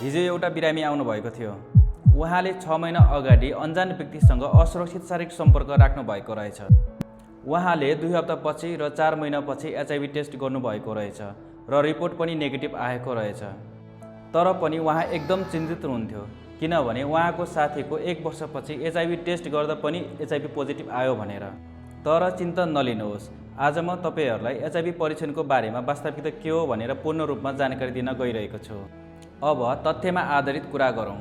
हिजो एउटा बिरामी आउनुभएको थियो। उहाँले 6 महिना अगाडि अनजान व्यक्तिसँग असुरक्षित शारीरिक सम्पर्क राख्नु भएको रहेछ। उहाँले 2 हप्तापछि र 4 महिनापछि एचआईभी टेस्ट गर्नुभएको रहेछ र रिपोर्ट पनि नेगेटिभ आएको रहेछ। तर पनि उहाँ एकदम चिन्तित हुनुहुन्थ्यो, किनभने उहाँको साथीको 1 वर्षपछि एचआईभी टेस्ट गर्दा पनि एचआईभी पोजिटिभ आयो भनेर। तर चिन्ता नलिनुहोस्, आज म तपाईहरुलाई एचआईभी परीक्षणको बारेमा वास्तविकता के हो भनेर पूर्ण रूपमा जानकारी दिन गइरहेको छु। अब तथ्यमा आधारित कुरा गरौँ।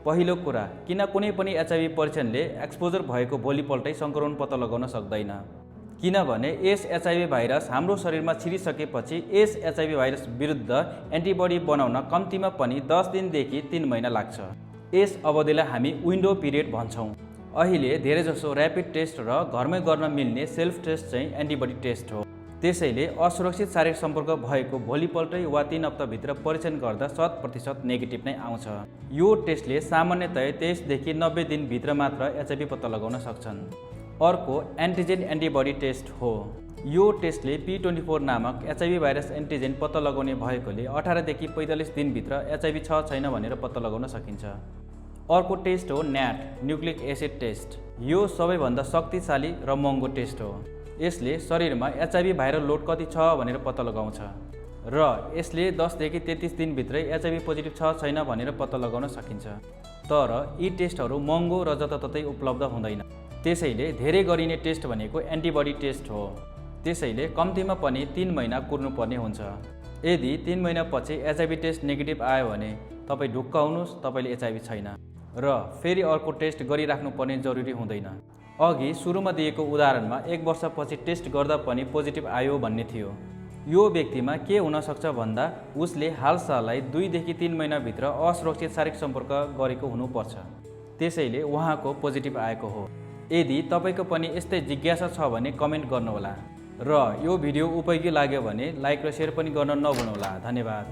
पहिलो कुरा, किन कुनै पनि एचआईभी परीक्षणले एक्सपोजर भएको भोलिपल्टै संक्रमण पत्ता लगाउन सक्दैन? किनभने यस एचआईभी भाइरस हाम्रो शरीरमा छिरिसकेपछि यस एचआईभी भाइरस विरुद्ध एन्टिबडी बनाउन कम्तीमा पनि 10 दिनदेखि 3 महिना लाग्छ। यस अवधिलाई हामी विन्डो पिरियड भन्छौँ। अहिले धेरैजसो र्यापिड टेस्ट र घरमै गर्न मिल्ने सेल्फ टेस्ट चाहिँ एन्टिबडी टेस्ट हो। त्यसैले असुरक्षित शारीरिक सम्पर्क भएको भोलिपल्टै वा 3 हप्ताभित्र परीक्षण गर्दा 100% नेगेटिभ नै आउँछ। यो टेस्टले सामान्यतया 23 देखि 90 दिनभित्र मात्र एचआईभी पत्ता लगाउन सक्छन्। अर्को एन्टिजेन एन्टिबडी टेस्ट हो। यो टेस्टले P24 नामक एचआईभी भाइरस एन्टिजेन पत्ता लगाउने भएकोले 18 देखि 45 दिनभित्र एचआईभी छ छैन भनेर पत्ता लगाउन सकिन्छ। अर्को टेस्ट हो न्याट न्युक्लिक एसिड टेस्ट। यो सबैभन्दा शक्तिशाली र महँगो टेस्ट हो। यसले शरीरमा एचआईभी भाइरल लोड कति छ भनेर पत्ता लगाउँछ र यसले 10 देखि 33 दिनभित्रै एचआईभी पोजिटिभ छ छैन भनेर पत्ता लगाउन सकिन्छ। तर यी टेस्टहरू महँगो र जताततै उपलब्ध हुँदैन। त्यसैले धेरै गरिने टेस्ट भनेको एन्टिबडी टेस्ट हो। त्यसैले कम्तीमा पनि 3 महिना कुर्नुपर्ने हुन्छ। यदि 3 महिनापछि एचआईभी टेस्ट नेगेटिभ आयो भने तपाईँ ढुक्क हुनुहोस्, तपाईँले एचआईभी छैन र फेरि अर्को टेस्ट गरिराख्नुपर्ने जरुरी हुँदैन। अघि सुरुमा दिएको उदाहरणमा 1 वर्षपछि टेस्ट गर्दा पनि पोजिटिभ आयो भन्ने थियो। यो व्यक्तिमा के हुन सक्छ भन्दा उसले हालसालै 2 देखि 3 महिनाभित्र असुरक्षित शारीरिक सम्पर्क गरेको हुनुपर्छ। त्यसैले उहाँको पोजिटिभ आएको हो। यदि तपाईको पनि यस्तै जिज्ञासा छ भने कमेन्ट गर्नुहोला र यो भिडियो उपयोगी लाग्यो भने लाइक र शेयर पनि गर्न नभुल्नुहोला। धन्यवाद।